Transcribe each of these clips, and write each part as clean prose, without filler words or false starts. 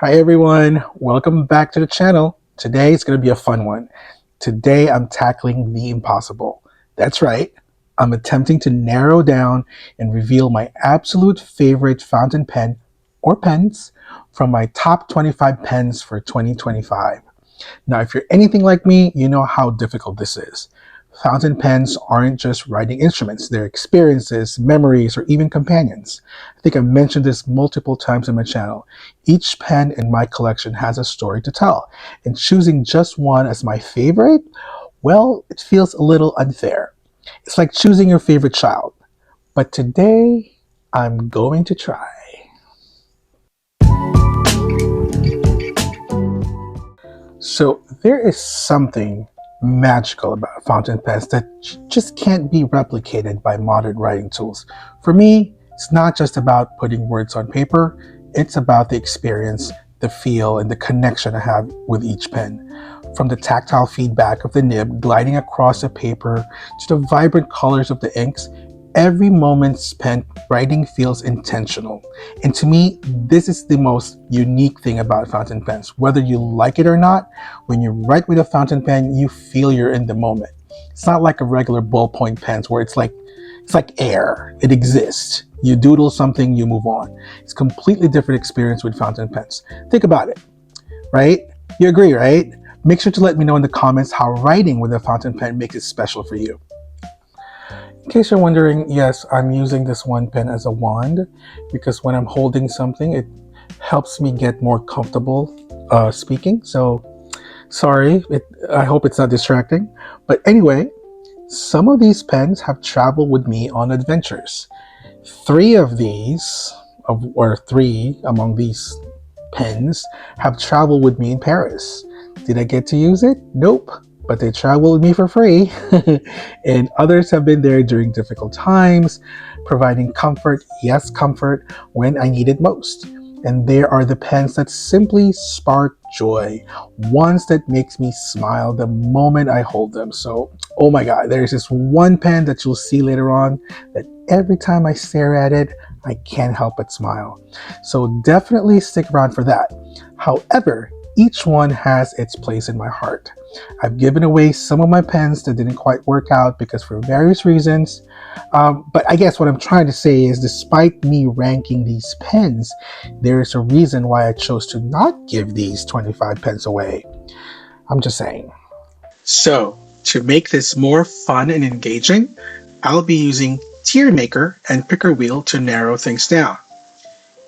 Hi everyone, welcome back to the channel. Today is going to be a fun one. Today I'm tackling the impossible. That's right, I'm attempting to narrow down and reveal my absolute favorite fountain pen or pens from my top 25 pens for 2025. Now, if you're anything like me, you know how difficult this is. Fountain pens aren't just writing instruments, they're experiences, memories, or even companions. I think I've mentioned this multiple times on my channel. Each pen in my collection has a story to tell, and choosing just one as my favorite, well, it feels a little unfair. It's like choosing your favorite child. But today, I'm going to try. So there is something magical about fountain pens that just can't be replicated by modern writing tools. For me, it's not just about putting words on paper, it's about the experience, the feel, and the connection I have with each pen. From the tactile feedback of the nib gliding across the paper to the vibrant colors of the inks, every moment spent writing feels intentional. And to me, this is the most unique thing about fountain pens. Whether you like it or not, when you write with a fountain pen, you feel you're in the moment. It's not like a regular ballpoint pens where it's like air. It exists. You doodle something, you move on. It's a completely different experience with fountain pens. Think about it, right? You agree, right? Make sure to let me know in the comments how writing with a fountain pen makes it special for you. In case you're wondering, yes, I'm using this one pen as a wand because when I'm holding something, it helps me get more comfortable speaking. So sorry, I hope it's not distracting. But anyway, some of these pens have traveled with me on adventures. Three of these, or three among these pens, have traveled with me in Paris. Did I get to use it? Nope. But they travel with me for free. And others have been there during difficult times, providing comfort, yes, comfort, when I need it most. And there are the pens that simply spark joy, ones that makes me smile the moment I hold them. So, oh my God, there's this one pen that you'll see later on that every time I stare at it, I can't help but smile. So definitely stick around for that. However, each one has its place in my heart. I've given away some of my pens that didn't quite work out because for various reasons. But I guess what I'm trying to say is despite me ranking these pens, there is a reason why I chose to not give these 25 pens away. I'm just saying. So, to make this more fun and engaging, I'll be using Tiermaker and Picker Wheel to narrow things down.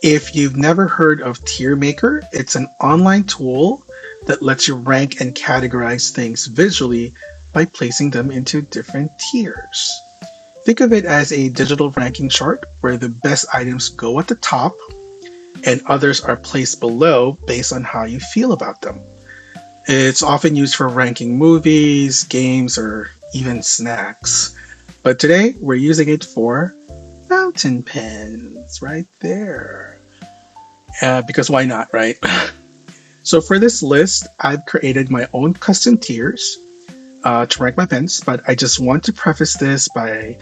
If you've never heard of Tiermaker, it's an online tool that lets you rank and categorize things visually by placing them into different tiers. Think of it as a digital ranking chart where the best items go at the top and others are placed below based on how you feel about them. It's often used for ranking movies, games, or even snacks. But today we're using it for fountain pens right there. Because why not, right? So for this list, I've created my own custom tiers to rank my pens, but I just want to preface this by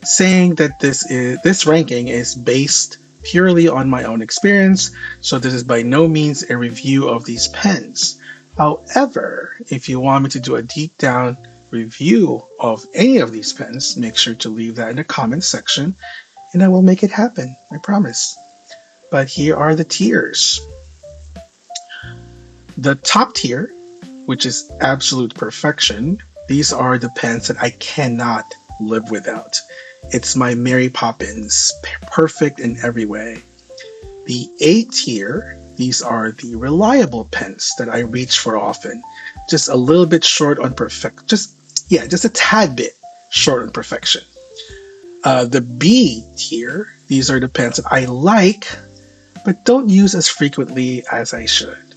saying that this ranking is based purely on my own experience, so this is by no means a review of these pens. However, if you want me to do a deep down review of any of these pens, make sure to leave that in the comments section and I will make it happen, I promise. But here are the tiers. The top tier, which is absolute perfection, these are the pens that I cannot live without. It's my Mary Poppins, perfect in every way. The A tier, these are the reliable pens that I reach for often. Just a little bit short on just a tad bit short on perfection. The B tier, these are the pens that I like, but don't use as frequently as I should.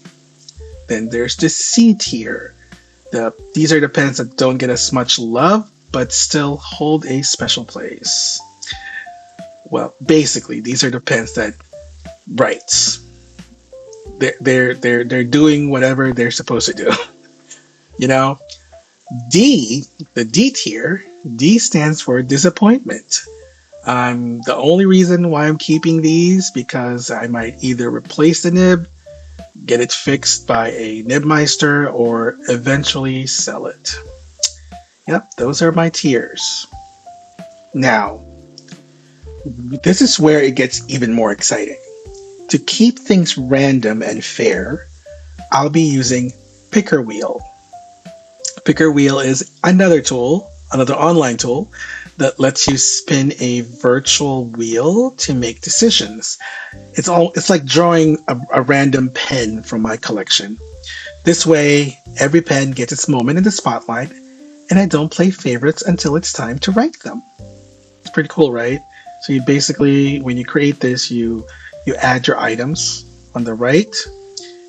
Then there's the C tier. These are the pens that don't get as much love, but still hold a special place. Well, basically, these are the pens that writes. They're doing whatever they're supposed to do. You know, the D tier. D stands for disappointment. The only reason why I'm keeping these because I might either replace the nib, get it fixed by a nibmeister, or eventually sell it. Yep, those are my tiers. Now, this is where it gets even more exciting. To keep things random and fair, I'll be using Picker Wheel. Picker Wheel is another tool, another online tool, that lets you spin a virtual wheel to make decisions. It's like drawing a random pen from my collection. This way, every pen gets its moment in the spotlight, and I don't play favorites until it's time to rank them. It's pretty cool, right? So you basically, when you create this, you add your items on the right,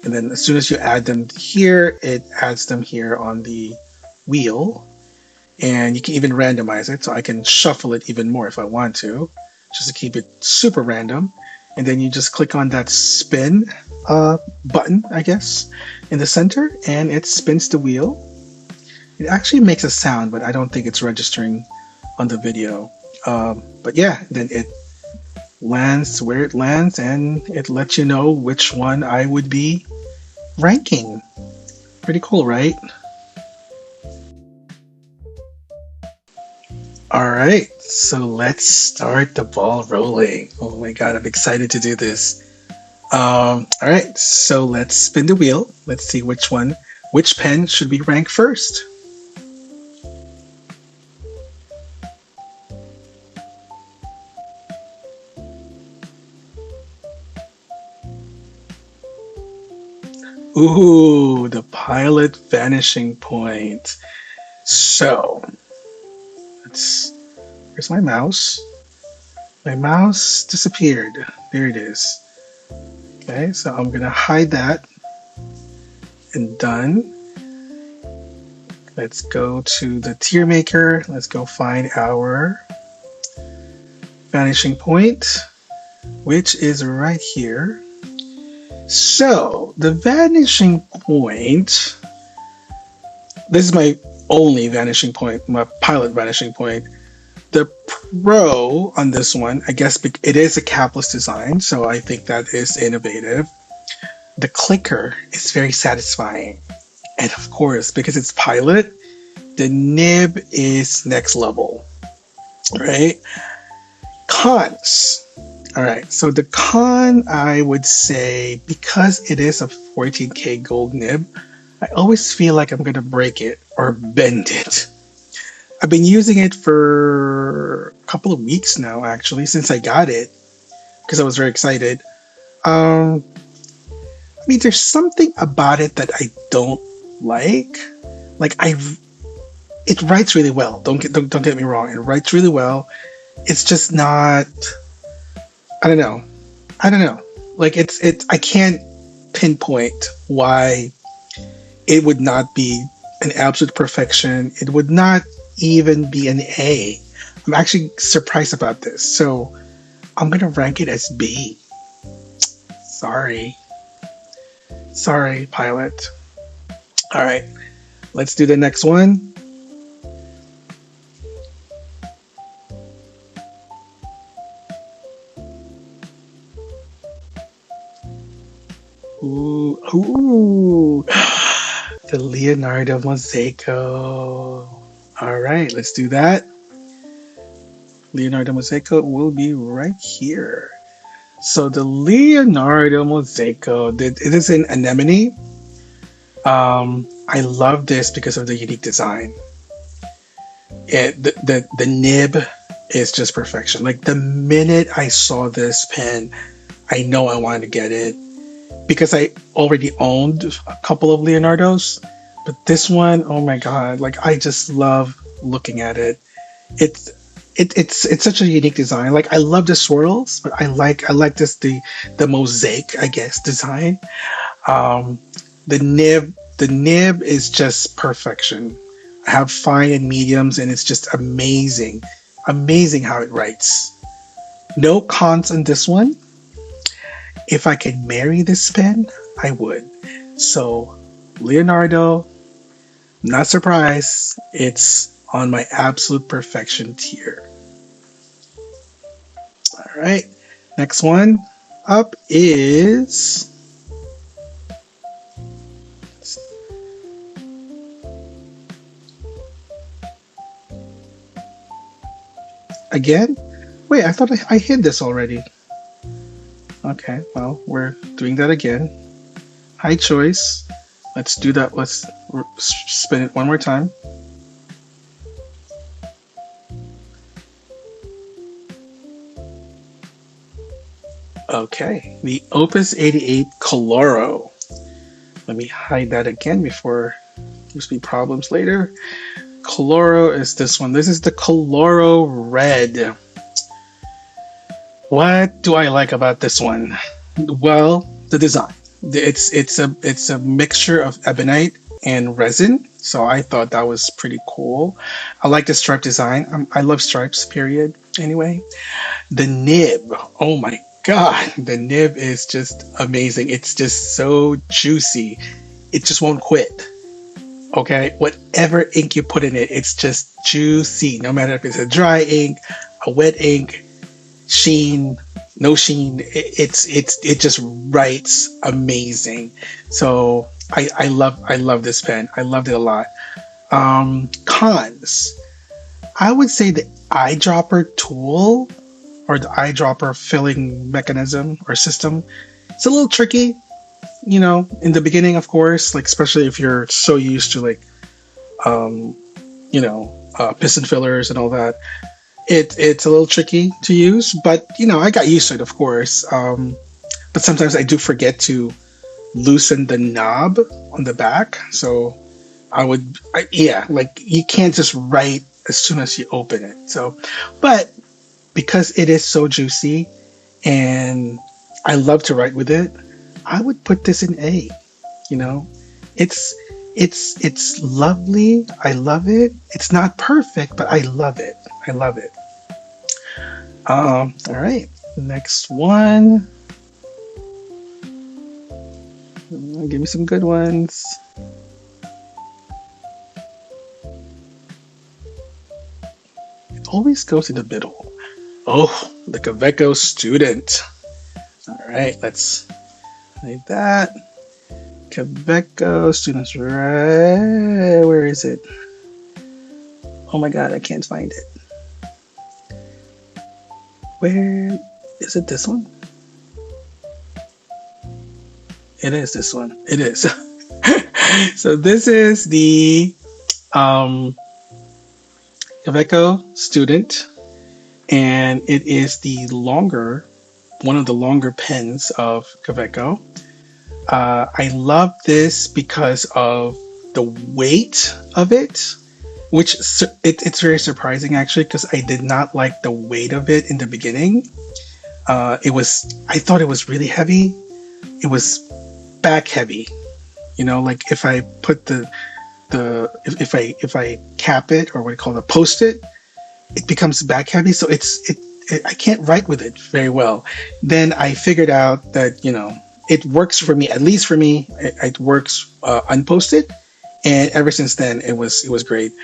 and then as soon as you add them here, it adds them here on the wheel. And you can even randomize it, so I can shuffle it even more if I want to, just to keep it super random. And then you just click on that spin button, I guess, in the center, and it spins the wheel. It actually makes a sound, but I don't think it's registering on the video. But yeah, then it lands where it lands, and it lets you know which one I would be ranking. Pretty cool, right? All right, so let's start the ball rolling. Oh my god, I'm excited to do this. All right, so let's spin the wheel. Let's see which pen should we rank first. Ooh, the Pilot Vanishing Point. So, where's my mouse? My mouse disappeared. There it is. Okay, so I'm gonna hide that, and done. Let's go to the Tiermaker. Let's go find our vanishing point, which is right here. So the vanishing point, this is my only vanishing point, my pilot vanishing point. The pro on this one, I guess it is a capless design, so I think that is innovative. The clicker is very satisfying. And of course, because it's pilot, the nib is next level, right? Cons. All right, so the con, I would say, because it is a 14K gold nib, I always feel like I'm going to break it or bend it. I've been using it for a couple of weeks now, actually, since I got it, because I was very excited. I mean, there's something about it that I don't like. Like, it writes really well. Don't get me wrong. It writes really well. It's just not. I don't know. Like I can't pinpoint why it would not be an absolute perfection. It would not even be an A. I'm actually surprised about this. So I'm gonna rank it as B. Sorry, pilot. All right, let's do the next one. Ooh, the Leonardo Mosaico. All right, let's do that. Leonardo Mosaico will be right here. So the Leonardo Mosaico, it is in anemone. I love this because of the unique design. The nib is just perfection. Like the minute I saw this pen, I know I wanted to get it. Because I already owned a couple of Leonardos, but this one, oh my god! Like I just love looking at it. It's such a unique design. Like I love the swirls, but I like this the mosaic, I guess, design. The nib is just perfection. I have fine and mediums, and it's just amazing how it writes. No cons on this one. If I could marry this pen, I would. So, Leonardo, not surprised, it's on my absolute perfection tier. All right, next one up is Again? Wait, I thought I hid this already. Okay, well, we're doing that again. High choice. Let's do that. Let's spin it one more time. Okay, the Opus 88 Coloro. Let me hide that again before gives me problems later. Coloro is this one. This is the Coloro Red. What do I like about this one? Well, the design. It's a mixture of ebonite and resin, so I thought that was pretty cool. I like the stripe design. I love stripes. Period. Anyway, the nib. Oh my god, the nib is just amazing. It's just so juicy. It just won't quit. Okay, whatever ink you put in it, it's just juicy. No matter if it's a dry ink, a wet ink, sheen, no sheen, it just writes amazing. So I love this pen. I loved it a lot. Cons, I would say the eyedropper tool or the eyedropper filling mechanism or system, it's a little tricky. In the beginning, of course, like especially if you're so used to like piston fillers and all that, it's a little tricky to use, but I got used to it, of course. But sometimes I do forget to loosen the knob on the back, so like you can't just write as soon as you open it. So, but because it is so juicy and I love to write with it, I would put this in A. It's lovely. I love it. It's not perfect, but I love it. I love it. All right, next one. Give me some good ones. It always goes in the middle. Oh, the Kaweco Student. All right, let's like that. Kaweco Students, right? Where is it? Oh my god, I can't find it. Where is it? This one? It is this one. It is. So this is the Kaweco Student, and it is one of the longer pens of Kaweco. I love this because of the weight of it, which it's very surprising actually, because I did not like the weight of it in the beginning. I thought it was really heavy. It was back heavy, like if I put if I cap it, or what you call it, post it becomes back heavy, so I can't write with it very well. Then I figured out that it works for me. At least for me, it works unposted, and ever since then it was great.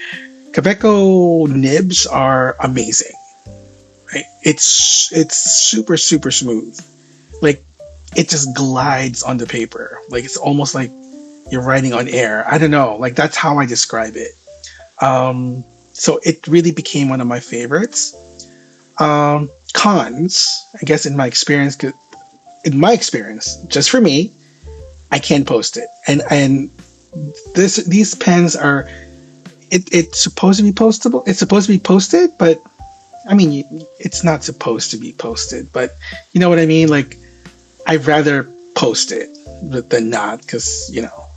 Kaweco nibs are amazing. Right? It's super smooth. Like it just glides on the paper. Like it's almost like you're writing on air. I don't know. Like that's how I describe it. So it really became one of my favorites. Cons, I guess, in my experience, just for me, I can't post it, and these pens are. It's supposed to be postable. It's supposed to be posted, but I mean, it's not supposed to be posted. But you know what I mean? Like, I'd rather post it than not, because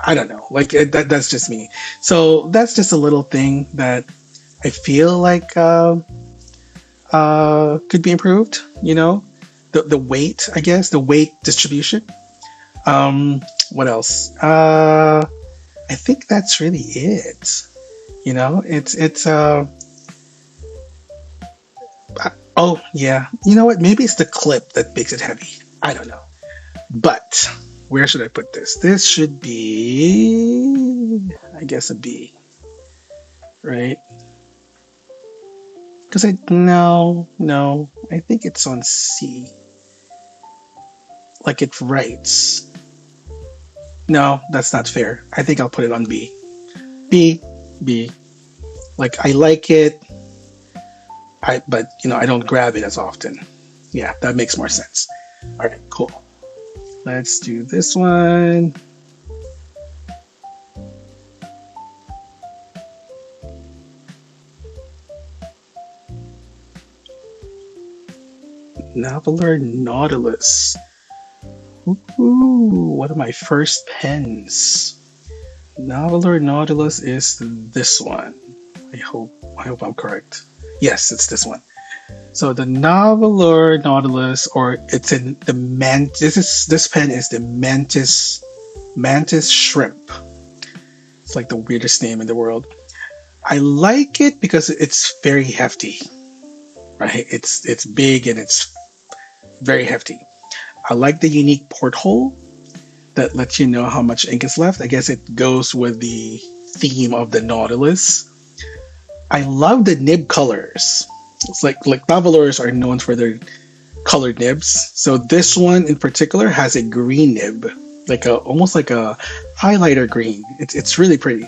I don't know. Like that's just me. So that's just a little thing that I feel like could be improved. The weight, I guess, the weight distribution. What else? I think that's really it. It's oh yeah. You know what? Maybe it's the clip that makes it heavy. I don't know. But where should I put this? This should be, I guess, a B, right? Because no, I think it's on C. Like it writes. No, that's not fair. I think I'll put it on B. B, B. Like I like it, but I don't grab it as often. Yeah, that makes more sense. All right, cool. Let's do this one. Navilar Nautilus. Ooh, one of my first pens. Navilar Nautilus is this one. I hope I'm correct. Yes, it's this one. So the Navilar Nautilus, or it's in the mantis. This pen is the mantis shrimp. It's like the weirdest name in the world. I like it because it's very hefty. Right? It's big and it's very hefty. I like the unique porthole that lets you know how much ink is left. I guess it goes with the theme of the Nautilus. I love the nib colors. It's like Navalors are known for their colored nibs. So this one in particular has a green nib, almost like a highlighter green. It's really pretty.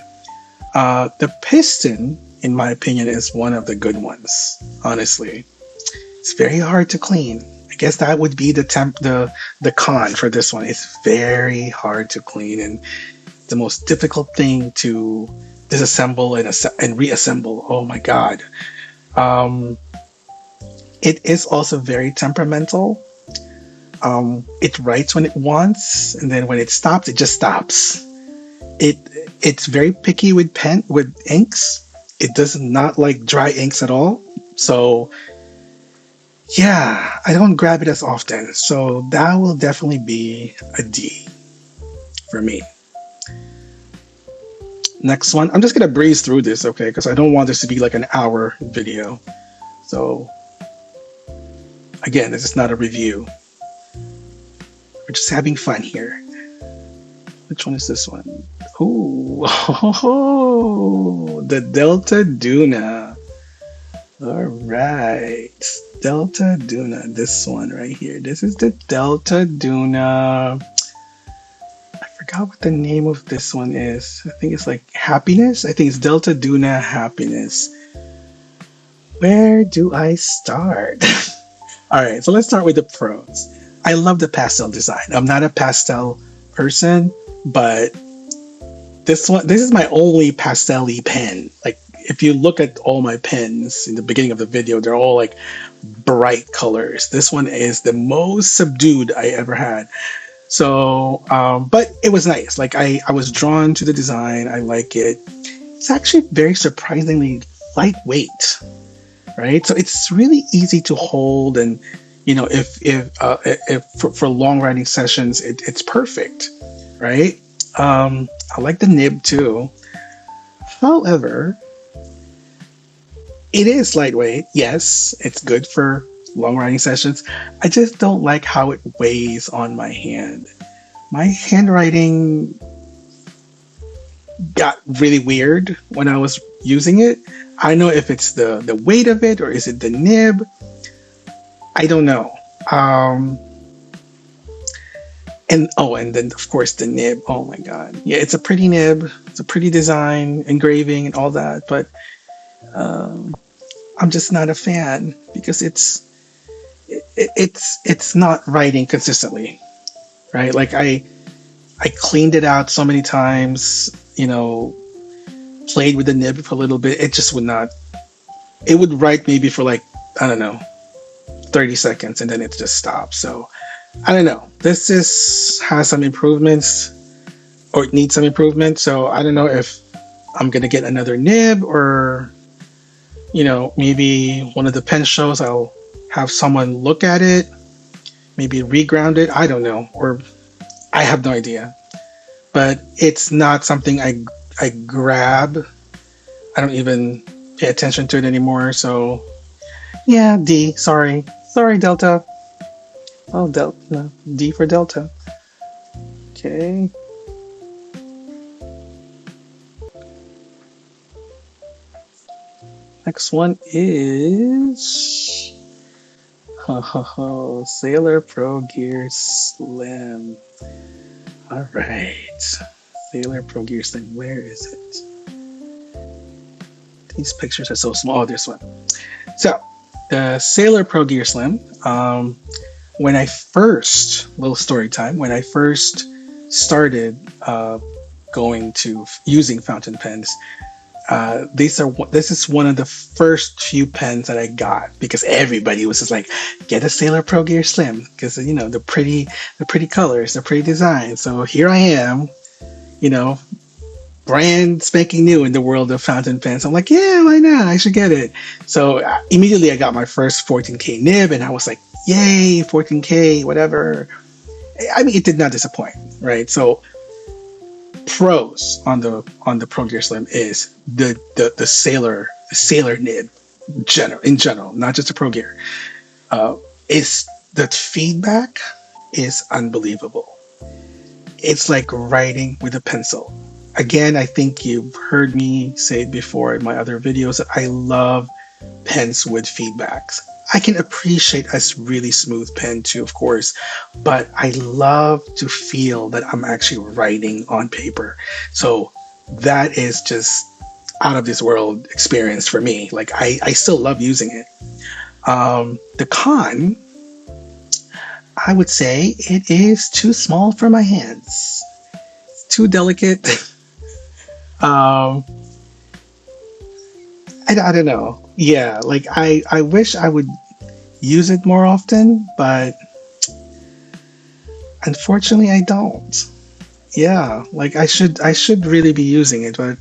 The piston, in my opinion, is one of the good ones. Honestly, it's very hard to clean. I guess that would be the con for this one. It's very hard to clean and the most difficult thing to disassemble and reassemble. Oh my god. It is also very temperamental. It writes when it wants, and then when it stops, it just stops. It's very picky with inks. It does not like dry inks at all. So yeah, I don't grab it as often. So that will definitely be a D for me. Next one, I'm just gonna breeze through this, okay? Because I don't want this to be like an hour video. So again, this is not a review. We're just having fun here. Which one is this one? Ooh, the Delta Duna. All right, Delta Duna. This one right here. This is the Delta Duna. I forgot what the name of this one is. I think it's like Happiness. I think it's Delta Duna Happiness. Where do I start? All right, so let's start with the pros. I love the pastel design. I'm not a pastel person, but this is my only pastel-y pen. Like, if you look at all my pens in the beginning of the video, they're all like bright colors. This one is the most subdued I ever had. So, but it was nice. Like, I was drawn to the design. I like it. It's actually very surprisingly lightweight, right? So it's really easy to hold, and if for long writing sessions, it's perfect, right? I like the nib too. However, it is lightweight. Yes, it's good for long writing sessions. I just don't like how it weighs on my hand. My handwriting got really weird when I was using it. I don't know if it's the weight of it or is it the nib. I don't know. And then of course the nib. Oh my god. Yeah, it's a pretty nib. It's a pretty design, engraving and all that, but I'm just not a fan because it's not writing consistently, right? Like I cleaned it out so many times, played with the nib for a little bit. It just would not. It would write maybe for like, I don't know, 30 seconds and then it just stops. So I don't know. This has some improvements, or it needs some improvement. So I don't know if I'm gonna get another nib, or maybe one of the pen shows I'll have someone look at it, maybe reground it. I don't know, or I have no idea. But it's not something I grab. I don't even pay attention to it anymore. So yeah, D. Sorry, Delta. Oh, Delta. D for Delta. Okay. Next one is Sailor Pro Gear Slim. All right. Sailor Pro Gear Slim. Where is it? These pictures are so small. Oh, this one. So, the Sailor Pro Gear Slim. When I first, little story time, when I first started going to using fountain pens, this is one of the first few pens that I got because everybody was just like, get a Sailor Pro Gear Slim because the pretty colors, the pretty design. So here I am, you know, brand spanking new in the world of fountain pens. I'm like, yeah, why not? I should get it. So immediately I got my first 14K nib, and I was like, yay, 14K, whatever. I mean, it did not disappoint, right? So pros on the Pro Gear Slim is the sailor nib in general, not just the Pro Gear. Is the feedback is unbelievable. It's like writing with a pencil. Again, I think you've heard me say it before in my other videos that I love pens with feedbacks. I can appreciate a really smooth pen too, of course, but I love to feel that I'm actually writing on paper. So that is just out of this world experience for me. Like I still love using it. The con, I would say it is too small for my hands. It's too delicate. I don't know. Yeah, like I wish I would use it more often, but unfortunately I don't. Yeah, like I should really be using it, but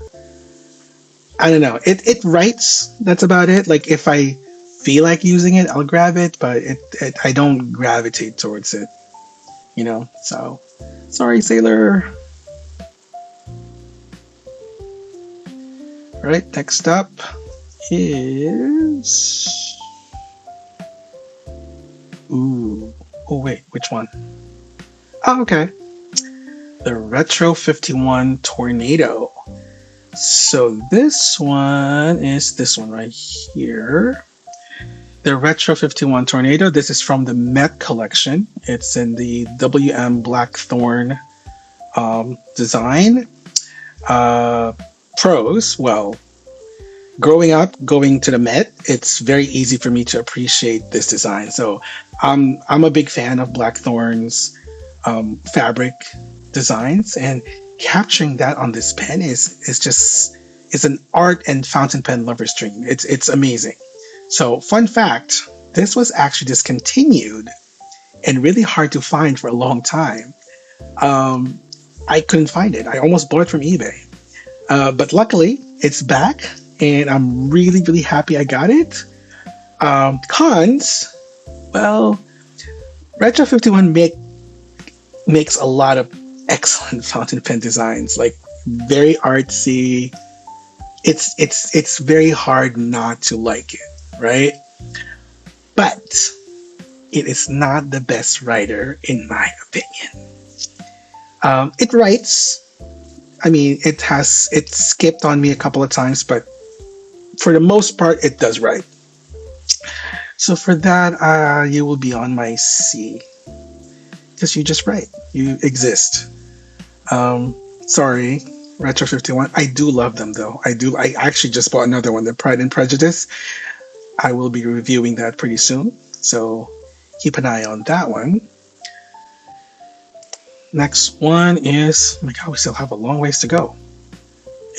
I don't know. It writes. That's about it. Like if I feel like using it, I'll grab it, but it I don't gravitate towards it. So sorry, Sailor. All right, next up is oh wait, which one? Oh, okay. The Retro 51 Tornado. So this one is this one right here. The Retro 51 Tornado. This is from the Met collection. It's in the WM Blackthorn design. Pros, well, growing up, going to the Met, it's very easy for me to appreciate this design. So I'm a big fan of Blackthorn's fabric designs, and capturing that on this pen is an art and fountain pen lover's dream. It's amazing. So fun fact, this was actually discontinued and really hard to find for a long time. I couldn't find it. I almost bought it from eBay. But luckily, it's back, and I'm really, really happy I got it. Cons, well, Retro 51 makes a lot of excellent fountain pen designs, like very artsy. It's very hard not to like it, right? But it is not the best writer, in my opinion. It writes. I mean, it skipped on me a couple of times, but for the most part, it does write. So for that, you will be on my C, because you just write. You exist. Sorry, Retro 51. I do love them, though. I actually just bought another one, the Pride and Prejudice. I will be reviewing that pretty soon, so keep an eye on that one. Next one is, oh my god, we still have a long ways to go.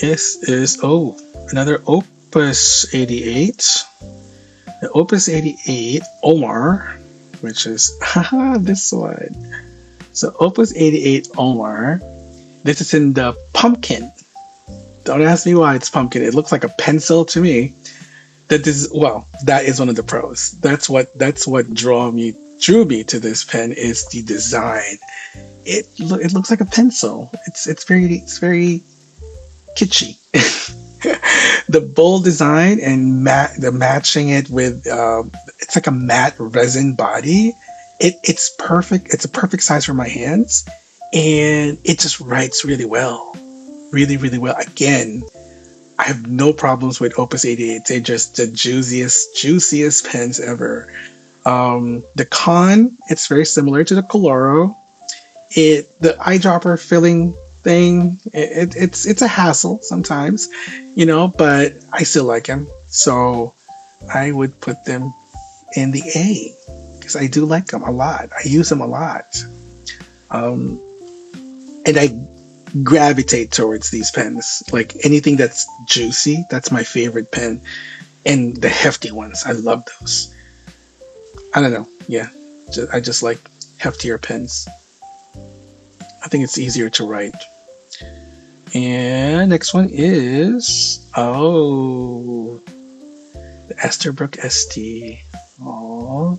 This is, another Opus 88. The Opus 88 Omar, which is, this one. So Opus 88 Omar, this is in the pumpkin. Don't ask me why it's pumpkin. It looks like a pencil to me. That is one of the pros. That's what drew me to this pen is the design. It looks like a pencil. It's very kitschy. The bold design and the matching it with it's like a matte resin body. It's perfect. It's a perfect size for my hands, and it just writes really well, really really well. Again, I have no problems with Opus 88. They're just the juiciest pens ever. The con, it's very similar to the Coloro. The eyedropper filling thing, it's a hassle sometimes, but I still like them. So I would put them in the A because I do like them a lot. I use them a lot. Um, and I gravitate towards these pens. Like anything that's juicy, that's my favorite pen. And the hefty ones, I love those. I don't know. Yeah, I just like heftier pens. I think it's easier to write. And next one is the Esterbrook ST. Oh,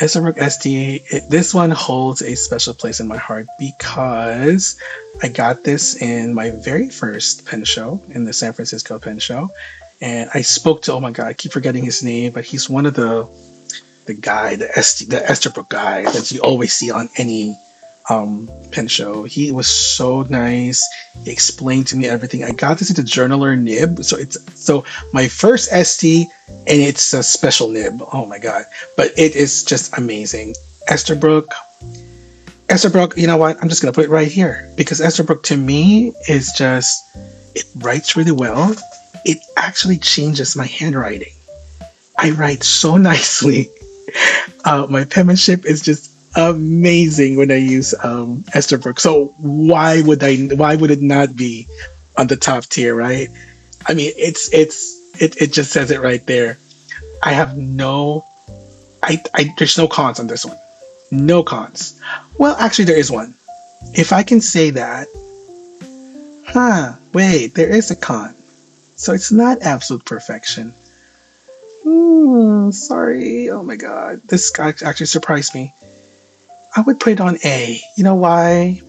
Esterbrook ST. This one holds a special place in my heart because I got this in my very first pen show, in the San Francisco Pen Show, and I spoke to, oh my god, I keep forgetting his name, but he's one of the guy, the Esterbrook guy that you always see on any pen show. He was so nice. He explained to me everything. I got this into journaler nib, so my first ST, and it's a special nib. Oh my god, but it is just amazing. Esterbrook, you know what, I'm just gonna put it right here because Esterbrook to me is just, it writes really well. It actually changes my handwriting. I write so nicely. My penmanship is just amazing when I use Esterbrook. So why would it not be on the top tier, right? I mean, it just says it right there. I have there's no cons on this one. No cons. Well, actually, there is one. If I can say that, wait, there is a con. So it's not absolute perfection. Sorry. Oh my god. This guy actually surprised me. I would put it on A. You know why?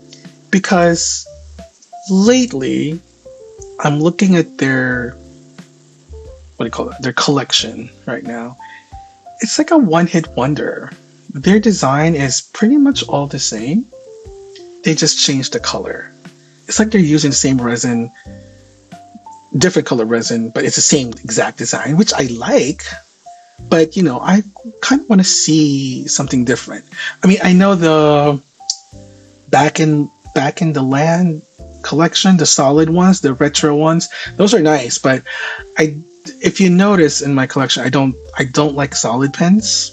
Because lately I'm looking at their, what do you call it? Their collection right now. It's like a one-hit wonder. Their design is pretty much all the same. They just changed the color. It's like they're using the same resin, different color resin, but it's the same exact design, which I like. But I kind of want to see something different. I mean, I know the back in the land collection, the solid ones, the retro ones, those are nice. But if you notice in my collection, I don't like solid pens.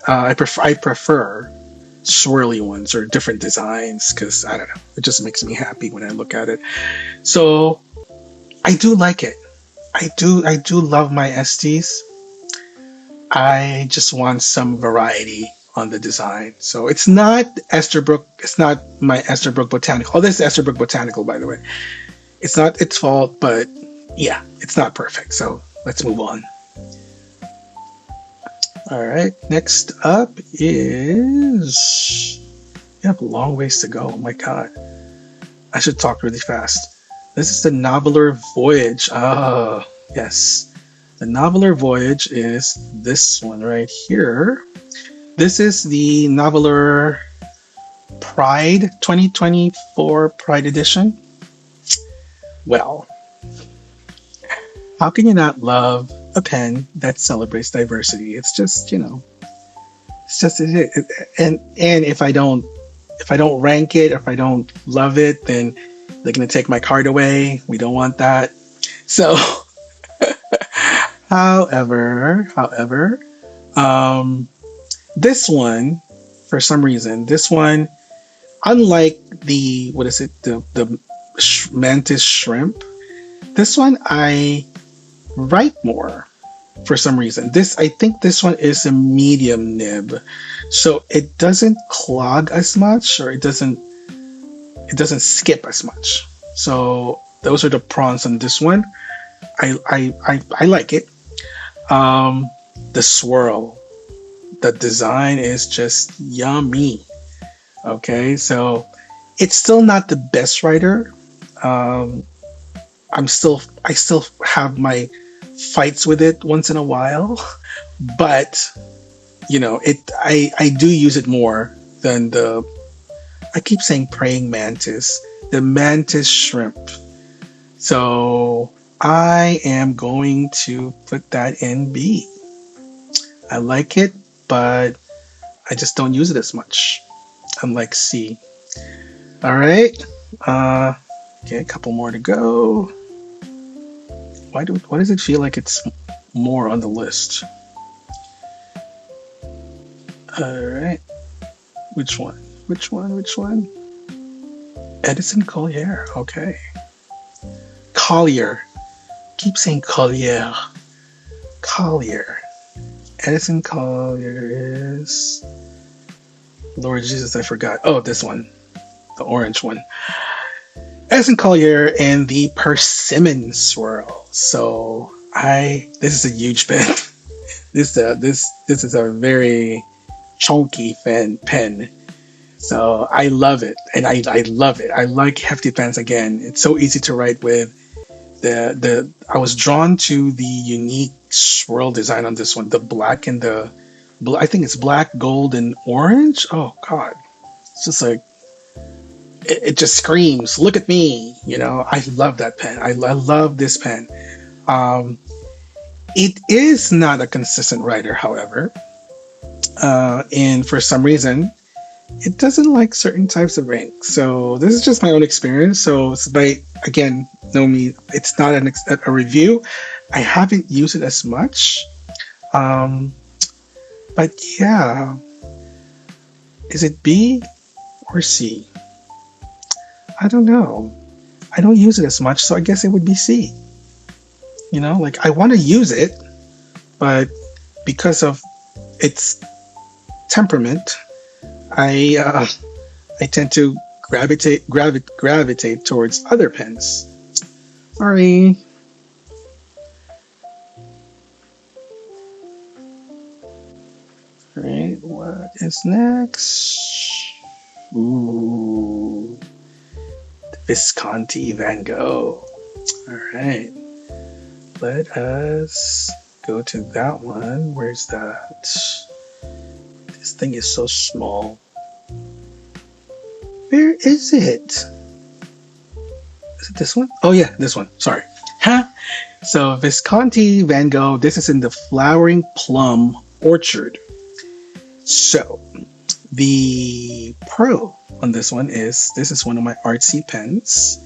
I prefer swirly ones or different designs because I don't know, it just makes me happy when I look at it. So I do like it. I do love my STs. I just want some variety on the design. So it's not Esterbrook. It's not my Esterbrook Botanical. Oh, this is Esterbrook Botanical, by the way. It's not its fault, but yeah, it's not perfect. So let's move on. All right. Next up is, we have a long ways to go. Oh my god. I should talk really fast. This is the Noveler Voyage. Oh, yes. The Noveler Voyage is this one right here. This is the Noveler Pride 2024 Pride Edition. Well, how can you not love a pen that celebrates diversity? It's just, it's just it. And if I don't rank it, if I don't love it, then they're gonna take my card away. We don't want that. So. However, this one, for some reason, unlike the, what is it, the mantis shrimp, this one I write more for some reason. I think this one is a medium nib, so it doesn't clog as much, or it doesn't skip as much. So those are the pros on this one. I like it. The swirl, the design is just yummy. Okay, so it's still not the best writer. I still have my fights with it once in a while, but I do use it more than I keep saying praying mantis, the mantis shrimp. So I am going to put that in B. I like it, but I just don't use it as much. unlike C. All right. Okay, a couple more to go. Why does it feel like it's more on the list? All right. Which one? Which one? Which one? Edison Collier. Okay. Collier. Keep saying Collier. Collier. Edison Collier is. Lord Jesus, I forgot. Oh, this one. The orange one. Edison Collier and the Persimmon Swirl. So this is a huge pen. This is a very chunky pen. So I love it, and I love it. I like hefty pens again. It's so easy to write with. I was drawn to the unique swirl design on this one. The black and I think it's black, gold, and orange. Oh God, it's just like it just screams. Look at me, I love that pen. I love this pen. It is not a consistent writer, however, and for some reason, it doesn't like certain types of ink. So this is just my own experience. So again, know me, it's not a review. I haven't used it as much. But yeah, is it B or C? I don't know. I don't use it as much, so I guess it would be C. I want to use it, but because of its temperament, I tend to gravitate towards other pens. Sorry. All right, what is next? Ooh, the Visconti Van Gogh. All right, let us go to that one. Where's that? This thing is so small. Where is it? Is it this one? Oh yeah, this one. Sorry. So Visconti Van Gogh, this is in the Flowering Plum Orchard. So the pro on this one is this is one of my artsy pens,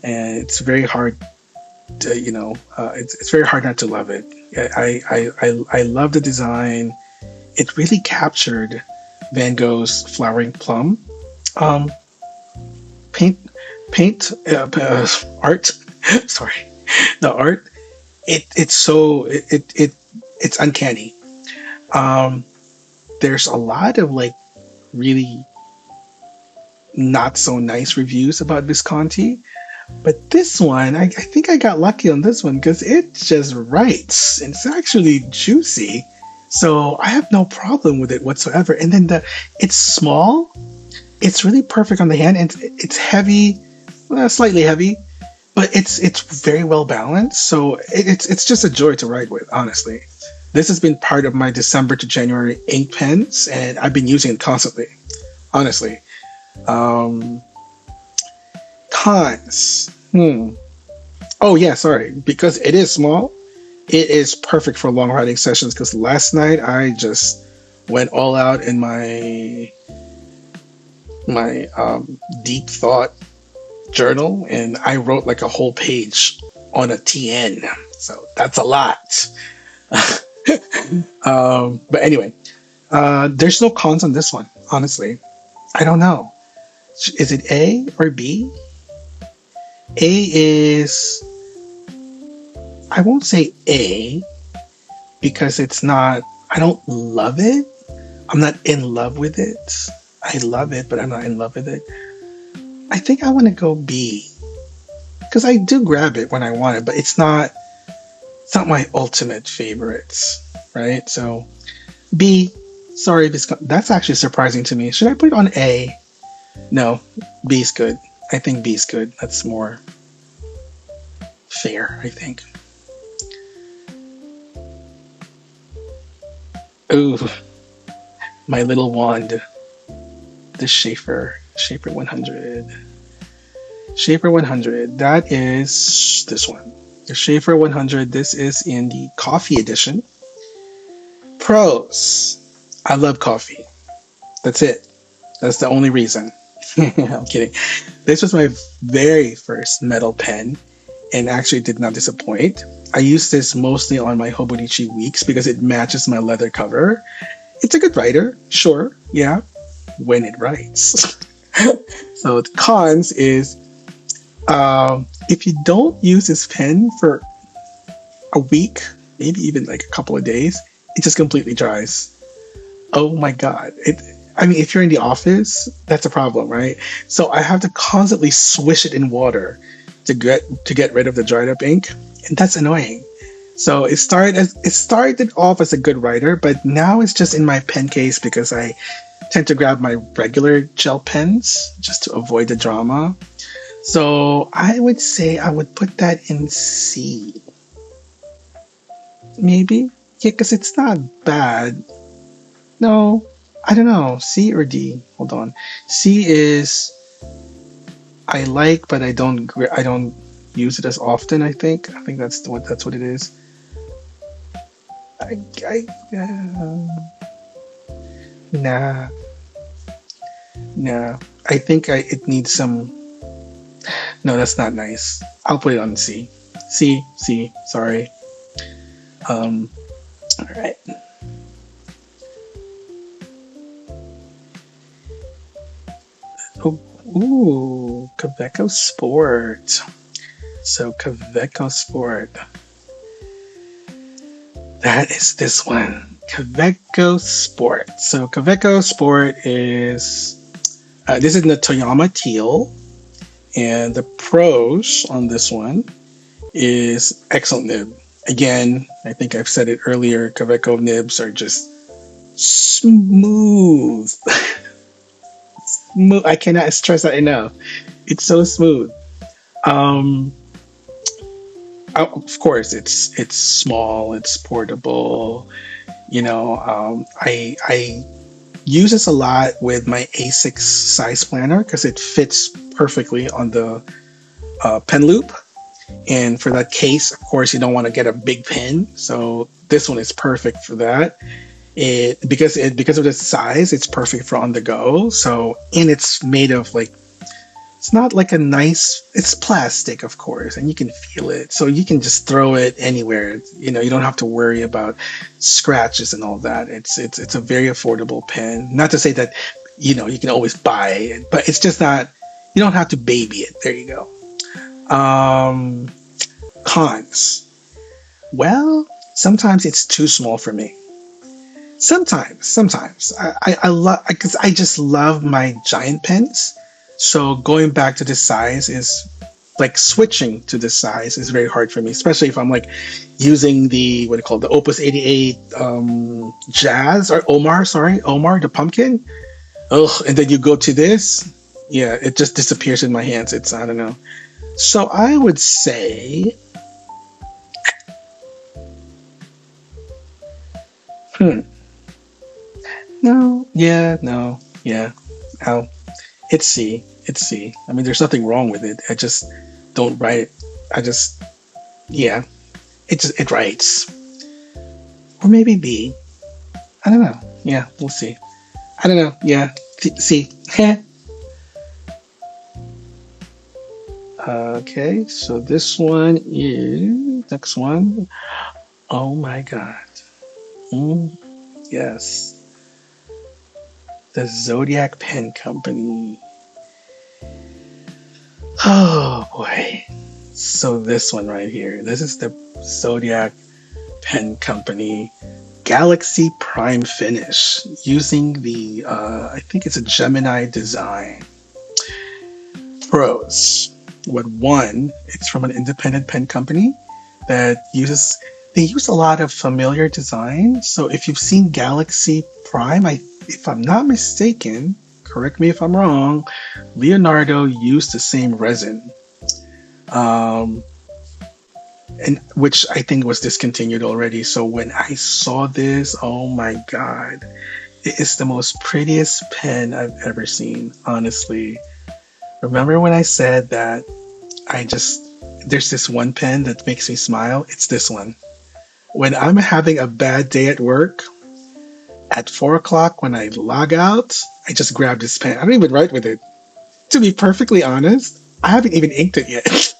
and it's very hard to, it's very hard not to love it. I love the design. It really captured Van Gogh's Flowering Plum paint art. Sorry, the art. It's uncanny. There's a lot of really not so nice reviews about Visconti, but this one, I think I got lucky on this one because it just writes, and it's actually juicy. So I have no problem with it whatsoever. And then it's small. It's really perfect on the hand, and it's heavy, slightly heavy, but it's very well balanced. So it's just a joy to write with, honestly. This has been part of my December to January ink pens, and I've been using it constantly, honestly. Cons. Oh yeah, sorry. Because it is small, it is perfect for long writing sessions. Because last night I just went all out in my deep thought journal, and I wrote like a whole page on a TN. So that's a lot. But anyway, there's no cons on this one, honestly. I don't know. Is it A or B? A is, I won't say A because it's not, I don't love it. I'm not in love with it. I love it, but I'm not in love with it. I think I want to go B because I do grab it when I want it, but it's not my ultimate favorites, right? So B, sorry, that's actually surprising to me. Should I put it on A? No, B is good. I think B is good. That's more fair, I think. Ooh, my little wand. The Schaefer 100. Schaefer 100, that is this one. The Schaefer 100, this is in the coffee edition. Pros, I love coffee. That's it. That's the only reason. I'm kidding. This was my very first metal pen and actually did not disappoint. I use this mostly on my Hobonichi weeks because it matches my leather cover. It's a good writer, sure, yeah, when it writes. So the cons is if you don't use this pen for a week, maybe even like a couple of days, it just completely dries. Oh my god! I mean, if you're in the office, that's a problem, right? So I have to constantly swish it in water to get rid of the dried up ink, and that's annoying. So it started off as a good writer, but now it's just in my pen case because I tend to grab my regular gel pens just to avoid the drama. So I would say I would put that in C, maybe. Yeah, because it's not bad. No, I don't know. C or D? Hold on. C is I like, but I don't use it as often. I think that's what it is. I nah nah. I think it needs some. No, that's not nice. I'll put it on C. C. Sorry. Um. All right. Oh, ooh, Kaveco Sport. So Kaveco Sport. That is this one. Kaveco Sport. So Kaveco Sport is this is the Toyama Teal, and the pros on this one is excellent nib. Again, I think I've said it earlier. Kaveco nibs are just smooth. I cannot stress that enough. It's so smooth. Um, of course, it's small. It's portable. I use this a lot with my A6 size planner because it fits perfectly on the pen loop. And for that case, of course, you don't want to get a big pen, so this one is perfect for that. Because of the size, it's perfect for on the go. So, and it's made of like, it's not like a nice, it's plastic, of course, and you can feel it. So you can just throw it anywhere. You don't have to worry about scratches and all that. It's a very affordable pen. Not to say that you can always buy it, but it's just not. You don't have to baby it. There you go. Cons. Well, sometimes it's too small for me. Sometimes I love because I just love my giant pens. So going back to this size is like switching to this size is very hard for me, especially if I'm like using the what do you call it, the Opus 88 Jazz or Omar, sorry, Omar the pumpkin. Oh, and then you go to this, yeah, it just disappears in my hands. It's I don't know. So I would say, hmm, no, yeah. I'll, it's C. It's C. I mean, there's nothing wrong with it. I just don't write it. I just, yeah, it writes. Or maybe B. I don't know. Yeah, we'll see. I don't know. Yeah, C. Okay, so this one is next one. Oh my god. Mm, yes. The Zodiac Pen Company. Oh boy. So this one right here. This is the Zodiac Pen Company Galaxy Prime Finish using the I think it's a Gemini design. Pros. What one, it's from an independent pen company that they use a lot of familiar designs. So if you've seen Galaxy Prime, if I'm not mistaken, correct me if I'm wrong, Leonardo used the same resin, and which I think was discontinued already. So when I saw this, oh my god, it is the most prettiest pen I've ever seen, honestly. Remember when I said that there's this one pen that makes me smile? It's this one. When I'm having a bad day at work, at 4 o'clock when I log out, I just grabbed this pen. I don't even write with it. To be perfectly honest, I haven't even inked it yet.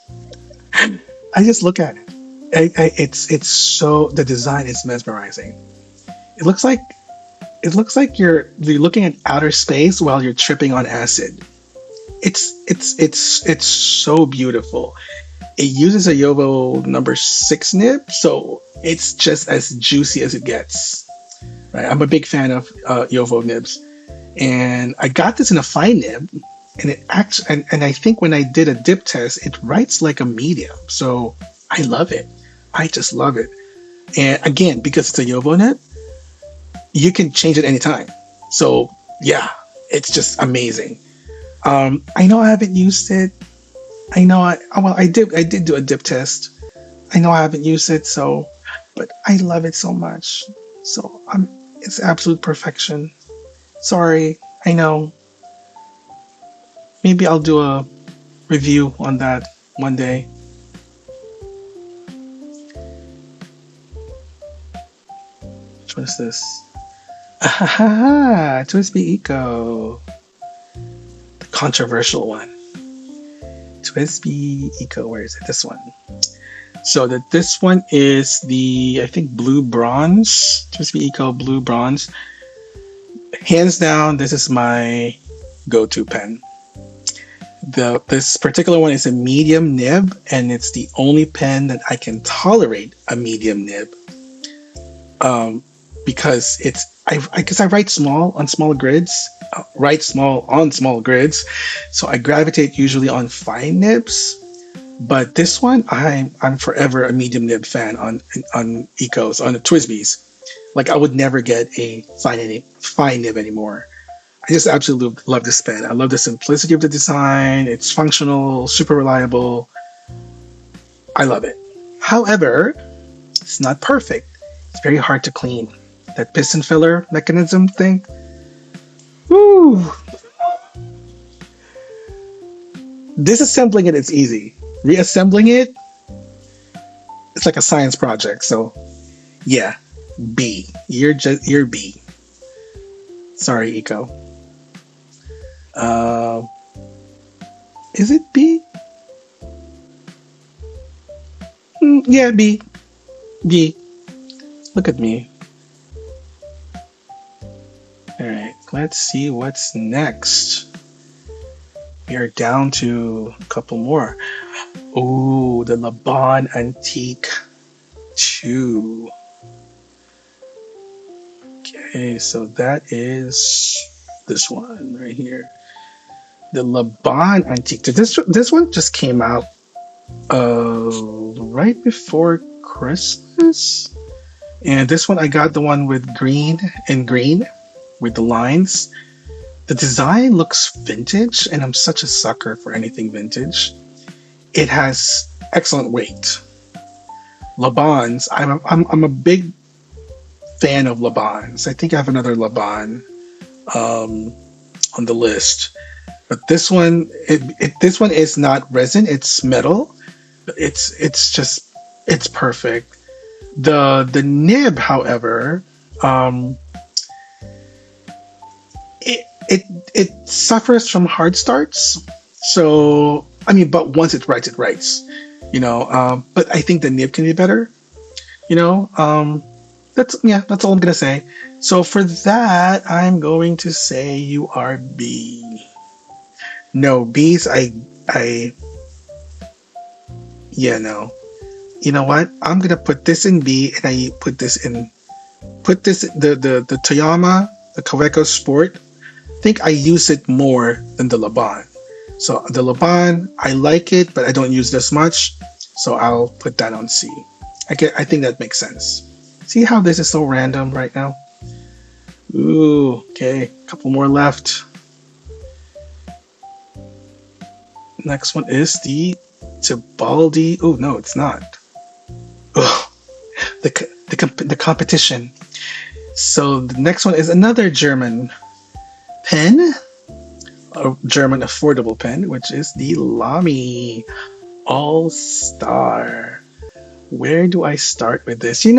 I just look at it. It's so the design is mesmerizing. It looks like you're looking at outer space while you're tripping on acid. It's so beautiful. It uses a Yovo number 6 nib, so it's just as juicy as it gets. Right? I'm a big fan of Yovo nibs, and I got this in a fine nib, and it acts. And I think when I did a dip test, it writes like a medium. So I love it. I just love it. And again, because it's a Yovo nib, you can change it anytime. So yeah, it's just amazing. I know I haven't used it. I know I did do a dip test. I know I haven't used it, so but I love it so much. So it's absolute perfection. Sorry, I know. Maybe I'll do a review on that one day. What is this? Ah, Twisby Eco. The controversial one. Twisby Eco, where is it? This one. So this one is the, I think, blue bronze. Twisby Eco blue bronze. Hands down, this is my go-to pen. This particular one is a medium nib, and it's the only pen that I can tolerate a medium nib. Because I write small on small grids, so I gravitate usually on fine nibs. But this one, I'm forever a medium nib fan on Ecos, on the Twisbys. Like I would never get a fine nib anymore. I just absolutely love this pen. I love the simplicity of the design. It's functional, super reliable. I love it. However, it's not perfect. It's very hard to clean. That piston filler mechanism thing. Woo! Disassembling it is easy. Reassembling it, it's like a science project. So, yeah, B. You're B. Sorry, Eco. Is it B? Yeah, B. B. Look at me. All right, let's see what's next. We are down to a couple more. Oh, the Laban Antique 2. Okay, so that is this one right here. The Laban Antique. This one just came out right before Christmas. And this one I got the one with green with the lines. The design looks vintage, and I'm such a sucker for anything vintage. It has excellent weight. Labans, I'm a big fan of Labans. I think I have another Laban on the list, but this one is not resin; it's metal. It's perfect. The nib, however, it suffers from hard starts. So I mean, but once it writes, it writes. But I think the nib can be better. That's all I'm gonna say. So for that, I'm going to say you are B. No, B's. No. You know what? I'm gonna put this in B, and I put this the Toyama, the Kaweco Sport. I think I use it more than the Laban. So the Laban, I like it, but I don't use this much. So I'll put that on C. I think that makes sense. See how this is so random right now? Ooh, okay, a couple more left. Next one is the Tibaldi. Oh no, it's not. Oh, the competition. So the next one is another German pen, a German affordable pen, which is the Lamy All-Star. Where do I start with this? A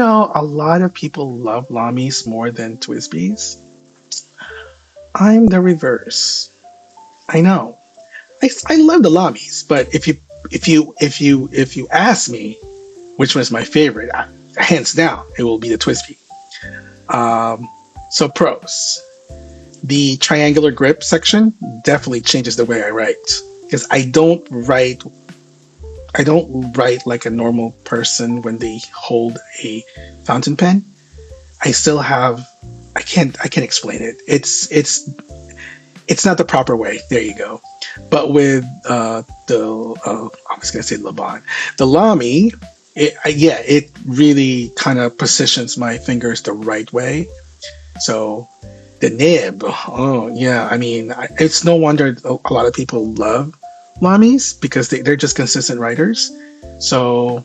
lot of people love Lamys more than Twisbys. I'm the reverse. I know. I love the Lamis, but if you ask me which one's my favorite, hands down, it will be the Twisby. So pros. The triangular grip section definitely changes the way I write because I don't write like a normal person when they hold a fountain pen. I still have I can't explain it. It's not the proper way. There you go. But with I was gonna say Laban, the Lamy, it really kind of positions my fingers the right way. So the nib, oh yeah, I mean, it's no wonder a lot of people love Lamis because they're just consistent writers. So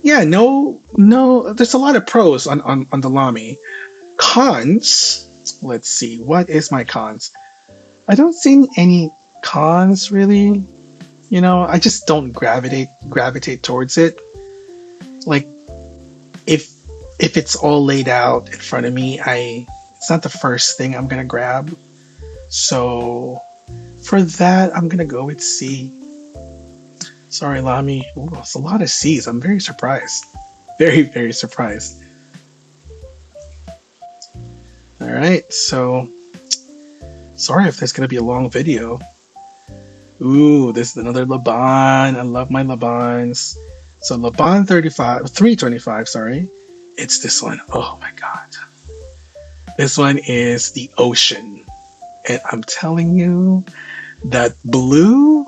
yeah, no, there's a lot of pros on the Lamy. Cons, let's see, what is my cons? I don't see any cons really. I just don't gravitate towards it. Like if it's all laid out in front of me, it's not the first thing I'm gonna grab. So for that, I'm gonna go with C. Sorry, Lamy. Ooh, it's a lot of C's. I'm very surprised. Very, very surprised. All right, so sorry if there's gonna be a long video. Ooh, this is another Laban. I love my Labans. So Laban 325, sorry. It's this one. Oh my god. This one is the ocean. And I'm telling you, that blue,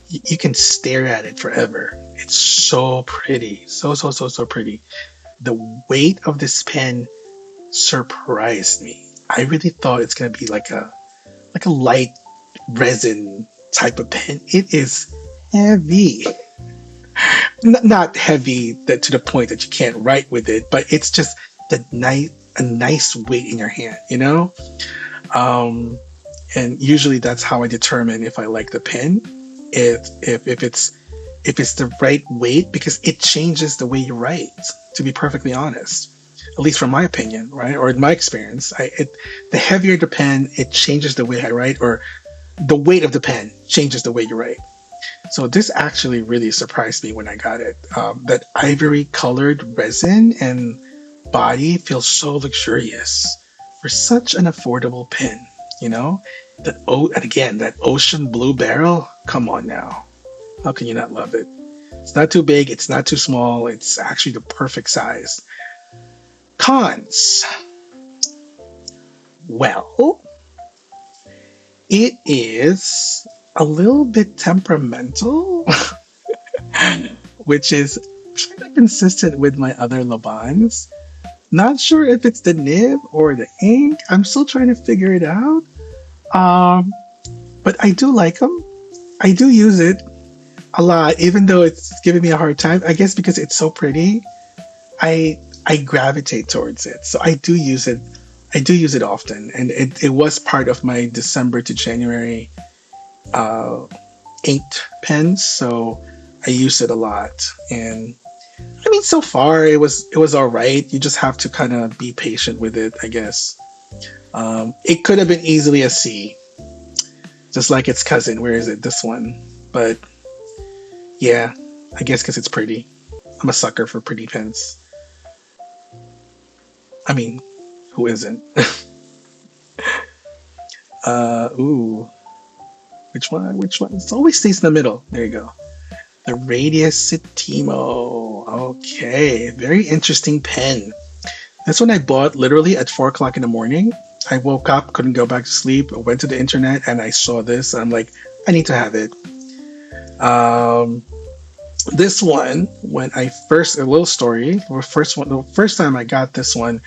you can stare at it forever. It's so pretty. So pretty. The weight of this pen surprised me. I really thought it's gonna be like a light resin type of pen. It is heavy. Not heavy to the point that you can't write with it, but it's just a nice weight in your hand, and usually that's how I determine if I like the pen. If it's the right weight, because it changes the way you write, to be perfectly honest, at least from my opinion, right? Or in my experience, the heavier the pen, it changes the way I write, or the weight of the pen changes the way you write. So this actually really surprised me when I got it. That ivory colored resin and body feels so luxurious for such an affordable pen, and again, that ocean blue barrel, come on now. How can you not love it? It's not too big, it's not too small, it's actually the perfect size. Cons. Well, it is a little bit temperamental, which is kind of consistent with my other Labans. Not sure if it's the nib or the ink. I'm still trying to figure it out. But I do like them. I do use it a lot, even though it's giving me a hard time. I guess because it's so pretty, I gravitate towards it. So I do use it. I do use it often, and it was part of my December to January inked pens, so I use it a lot. And I mean, so far it was all right. You just have to kind of be patient with it, I guess. It could have been easily a C, just like its cousin. Where is it? This one. But yeah, I guess because it's pretty. I'm a sucker for pretty pens. I mean, who isn't? Ooh. Which one? It always stays in the middle. There you go. The Radius Setimo. Okay, very interesting pen. This one I bought literally at 4 o'clock in the morning. I woke up, couldn't go back to sleep, went to the internet, and I saw this. I'm like, I need to have it. This one, when I first, a little story, the first time I got this one,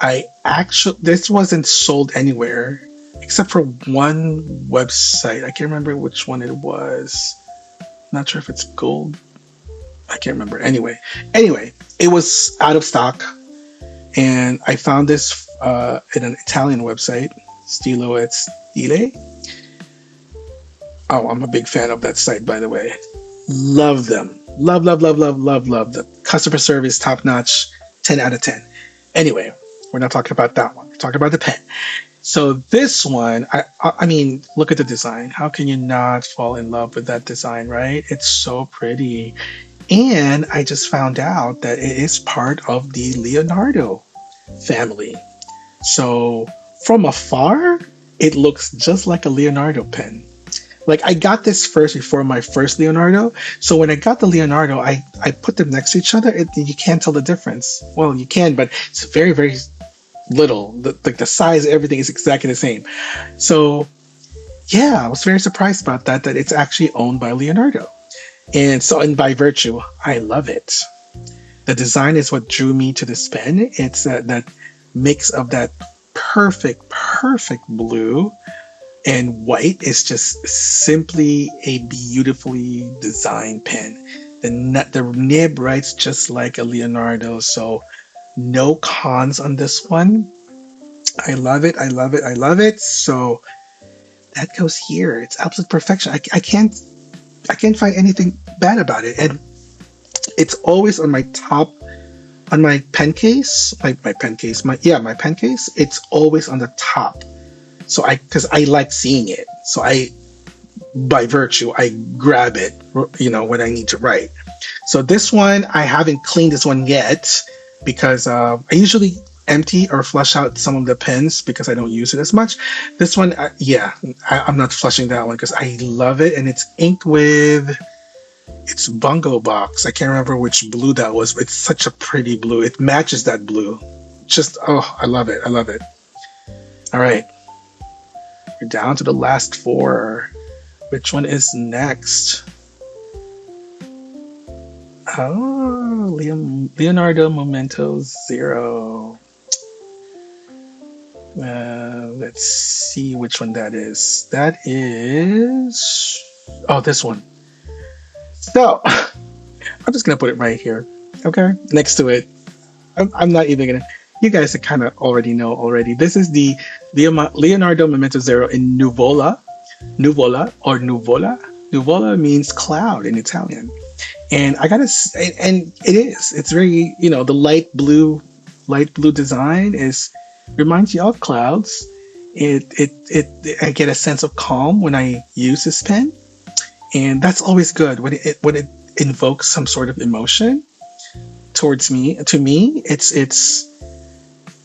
this wasn't sold anywhere except for one website. I can't remember which one it was. Not sure if it's Gold. I can't remember. Anyway, it was out of stock, and I found this in an Italian website, Stilo et Stile. Oh, I'm a big fan of that site, by the way. Love them. Love. The customer service, top notch, 10 out of 10. Anyway, we're not talking about that one. We're talking about the pen. So this one, I mean, look at the design. How can you not fall in love with that design, right? It's so pretty. And I just found out that it is part of the Leonardo family. So from afar, it looks just like a Leonardo pen. Like I got this first before my first Leonardo. So when I got the Leonardo, I put them next to each other. You can't tell the difference. Well, you can, but it's very, very little. Like the size, everything is exactly the same. So yeah, I was very surprised about that, that it's actually owned by Leonardo. And so, and by virtue, I love it. The design is what drew me to this pen. It's that mix of that perfect blue and white is just simply a beautifully designed pen. The nib writes just like a Leonardo, so no cons on this one. I love it. I love it. I love it. So that goes here. It's absolute perfection. I can't find anything bad about it, and it's always on my top on my pen case. My pen case. My pen case. It's always on the top. So because I like seeing it. So by virtue, I grab it, when I need to write. So this one, I haven't cleaned this one yet because I usually empty or flush out some of the pens because I don't use it as much. This one, I'm not flushing that one because I love it, and it's inked with it's Bungo Box. I can't remember which blue that was, but it's such a pretty blue. It matches that blue. I love it. I love it. All right. We're down to the last four. Which one is next? Oh, Leonardo Momento Zero. Let's see which one that is. That is... Oh, this one. So, I'm just going to put it right here. Okay? Next to it. I'm not even going to... You guys kind of already know already. This is the Leonardo Memento Zero in Nuvola. Nuvola or Nuvola. Nuvola means cloud in Italian. And I gotta say, and it is. It's very, the light blue design reminds you of clouds. I get a sense of calm when I use this pen, and that's always good when it invokes some sort of emotion towards me. To me, it's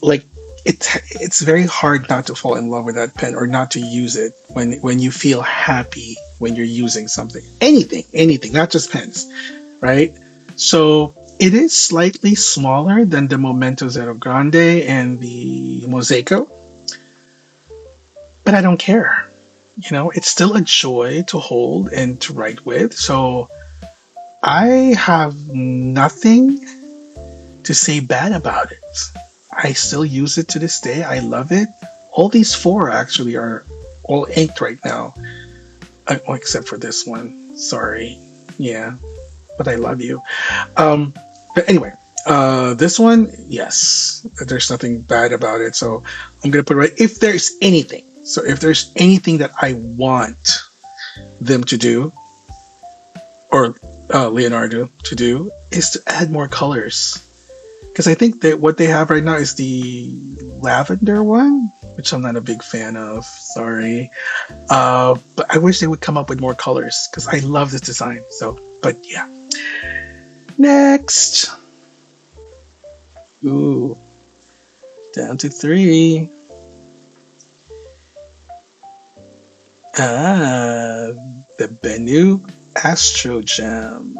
like it's very hard not to fall in love with that pen or not to use it when you feel happy when you're using something, anything, not just pens, right? So it is slightly smaller than the Momento Zero Grande and the Mosaico, but I don't care. It's still a joy to hold and to write with. So I have nothing to say bad about it. I still use it to this day. I love it. All these four actually are all inked right now. Except for this one. Sorry. Yeah. But I love you. But anyway, this one, yes. There's nothing bad about it. So I'm going to put it right. If there's anything that I want them to do, or Leonardo to do, is to add more colors. Because I think that what they have right now is the lavender one, which I'm not a big fan of. Sorry. But I wish they would come up with more colors because I love this design. So, but yeah. Next. Ooh. Down to 3. The Benu Astro Gem.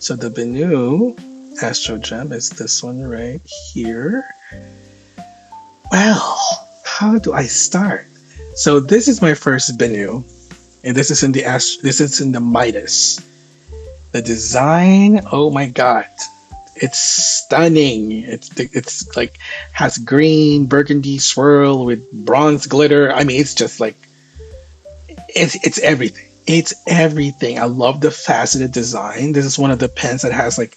So the Benu Astro Gem is this one right here. Well, how do I start? So this is my first Benu, and this is in the Midas. The design, oh my god, it's stunning. It's like has green burgundy swirl with bronze glitter. I mean, it's just like it's everything. It's everything. I love the faceted design. This is one of the pens that has like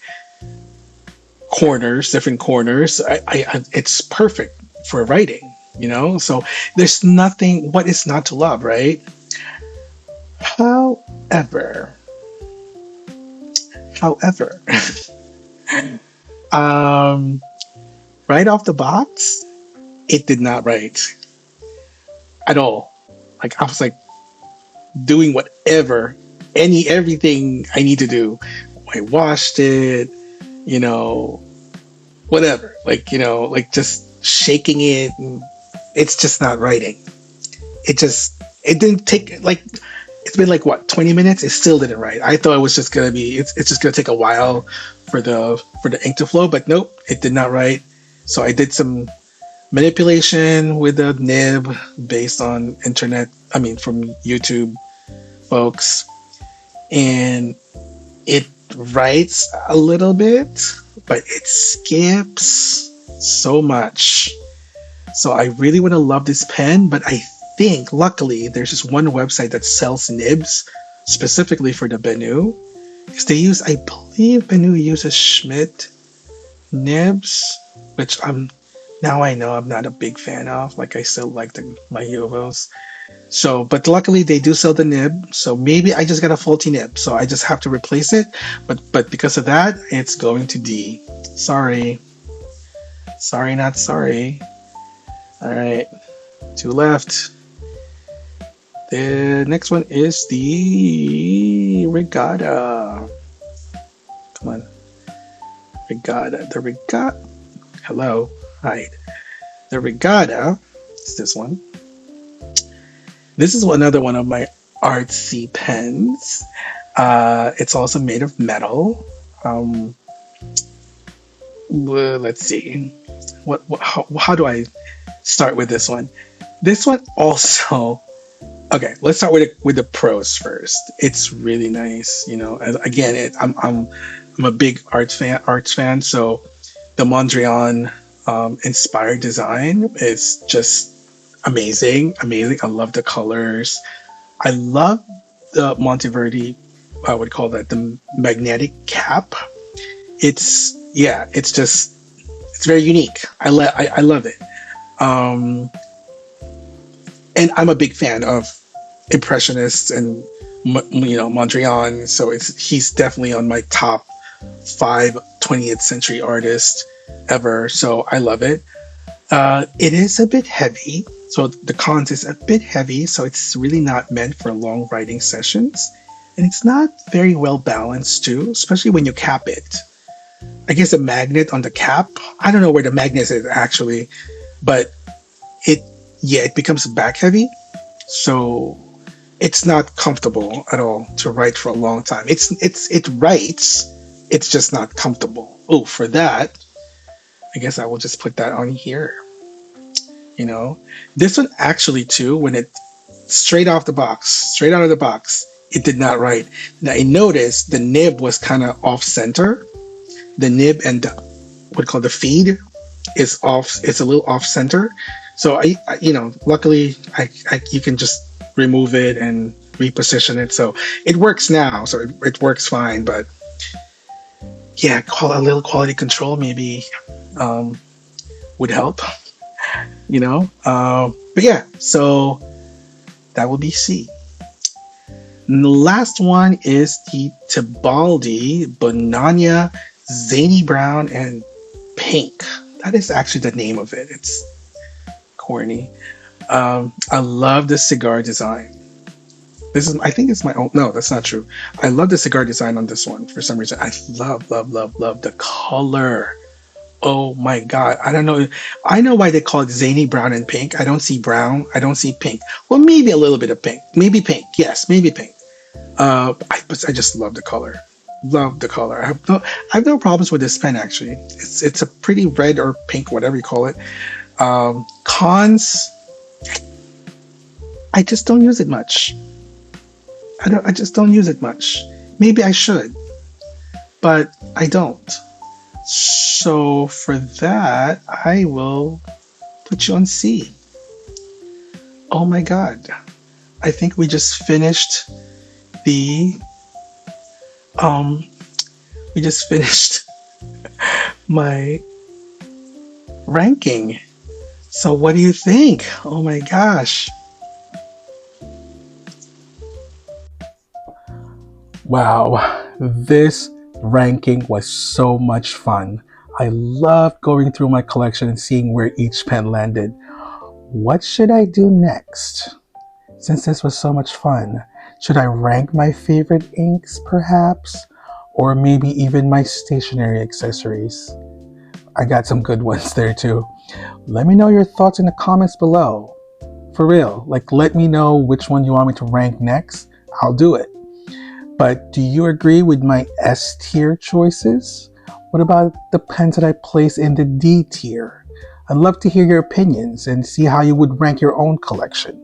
different corners. It's perfect for writing, so there's nothing what is not to love, right? However, right off the box, it did not write. at all. Like I was like doing whatever, everything I need to do. I washed it, you know, whatever. Like, like just shaking it. And it's just not writing. It didn't take like, it's been like what, 20 minutes? It still didn't write. I thought it was just gonna be, it's just gonna take a while for the ink to flow, but nope, it did not write. So I did some manipulation with the nib based on from YouTube folks, and it writes a little bit, but it skips so much. So I really would have loved this pen, but I think luckily there's just one website that sells nibs specifically for the Benu. Because I believe Benu uses Schmidt nibs, which now I know I'm not a big fan of. Like I still like my Yovos. So, but luckily they do sell the nib. So maybe I just got a faulty nib. So I just have to replace it. But because of that, it's going to D. Sorry. Sorry, not sorry. All right. 2 left. The next one is the Regatta. Come on. Regatta. The Regatta. Hello. Hi. The Regatta is this one. This is another one of my artsy pens. It's also made of metal. Let's see. How do I start with this one? This one also. Okay, let's start with the pros first. It's really nice, Again, I'm a big arts fan. So the Mondrian inspired design is just amazing. I love the colors. I love the Monteverdi. I would call that the magnetic cap. It's very unique. I love it. And I'm a big fan of Impressionists and Mondrian. So he's definitely on my top 5 20th century artists ever. So I love it. It is a bit heavy. So the cons is a bit heavy. So it's really not meant for long writing sessions. And it's not very well balanced too, especially when you cap it. I guess a magnet on the cap. I don't know where the magnet is actually, but it becomes back heavy. So it's not comfortable at all to write for a long time. It writes, it's just not comfortable. Oh, for that, I guess I will just put that on here. This one actually too, when it straight out of the box, it did not write. Now I noticed the nib was kind of off center. The nib and what call the feed is off. It's a little off center. So I luckily you can just remove it and reposition it. So it works now. So it works fine. But yeah, call a little quality control maybe would help. But yeah. So that would be C. And the last one is the Tibaldi Bonania Zany Brown and Pink. That is actually the name of it. It's corny. I love the cigar design. I think it's my own. No, that's not true. I love the cigar design on this one for some reason. I love the color. Oh my God. I don't know. I know why they call it zany brown and pink. I don't see brown. I don't see pink. Well, maybe a little bit of pink. Maybe pink. Yes, maybe pink. I just love the color. Love the color. I have no problems with this pen actually. It's a pretty red or pink, whatever you call it. Cons. I just don't use it much. I just don't use it much. Maybe I should, but I don't. So for that, I will put you on C. Oh my God. I think we just finished my ranking. So what do you think? Oh my gosh. Wow, this ranking was so much fun. I loved going through my collection and seeing where each pen landed. What should I do next? Since this was so much fun, should I rank my favorite inks perhaps? Or maybe even my stationery accessories? I got some good ones there too. Let me know your thoughts in the comments below. For real, like let me know which one you want me to rank next. I'll do it. But do you agree with my S tier choices? What about the pens that I place in the D tier? I'd love to hear your opinions and see how you would rank your own collection.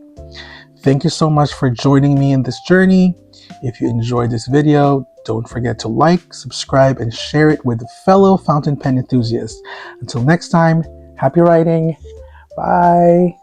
Thank you so much for joining me in this journey. If you enjoyed this video, don't forget to like, subscribe, and share it with fellow fountain pen enthusiasts. Until next time, happy writing. Bye.